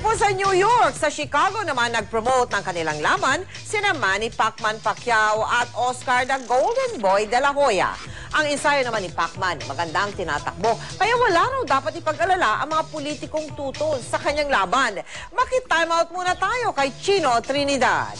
po sa New York, sa Chicago naman nag-promote ng kanilang laban sina Manny Pacquiao at Oscar the Golden Boy de la Hoya. Ang ensayo naman ni Pacman, magandang tinatakbo, kaya wala raw dapat ipag-alala ang mga politikong tutol sa kanyang laban. Maki-time out muna tayo kay Chino Trinidad.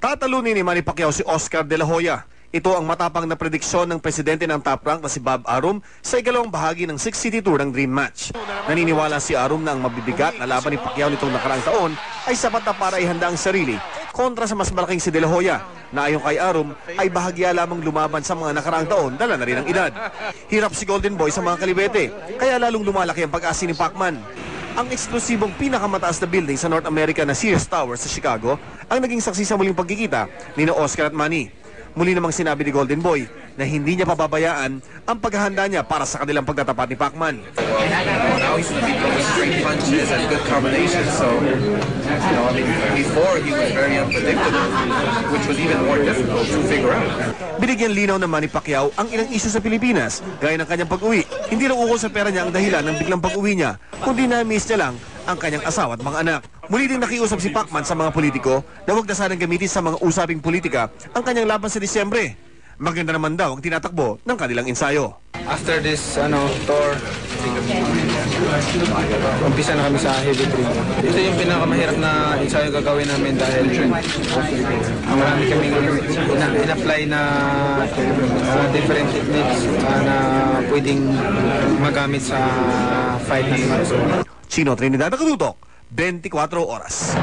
Tatalunin ni Manny Pacquiao si Oscar de la Hoya. Ito ang matapang na prediksyon ng presidente ng Top Rank na si Bob Arum sa ikalawang bahagi ng 6 City Tour ng Dream Match. Naniniwala si Arum na ang mabibigat na laban ni Pacquiao nitong nakaraang taon ay sapat na para ihanda ang sarili kontra sa mas malaking si de la Hoya na ayon kay Arum ay bahagya lamang lumaban sa mga nakaraang taon dala na rin ang edad. Hirap si Golden Boy sa mga kalibete kaya lalong lumalaki ang pag-asa ni Pacman. Ang eksklusibong pinakamataas na building sa North America na Sears Tower sa Chicago ang naging saksi sa muling pagkikita ni Oscar at Manny. Muli namang sinabi ni Golden Boy na hindi niya pababayaan ang paghahanda niya para sa kanilang pagtatapat ni Pacman. Now he's going to be throwing straight punches and good combinations. So, before he was very unpredictable, which was even more difficult to figure out. Binigyan linaw naman ni Pacquiao ang ilang isyu sa Pilipinas, gaya ng kanyang pag-uwi. Hindi raw ukol sa pera niya ang dahilan ng biglang pag-uwi niya, kundi na-miss niya lang ang kanyang asawa at mga anak. Muli din nakiusap si Pacman sa mga politiko na huwag na sanang gamitin sa mga usaping politika ang kanyang laban sa Disyembre. Maganda naman daw ang tinatakbo ng kanilang ensayo. After this tour, umpisa na kami sa heavy training. Ito yung pinakamahirap na ensayo gagawin namin dahil marami kaming in-apply na different techniques na pwedeng magamit sa fight namin. Chino Trinidad, nakatutok, 24 oras.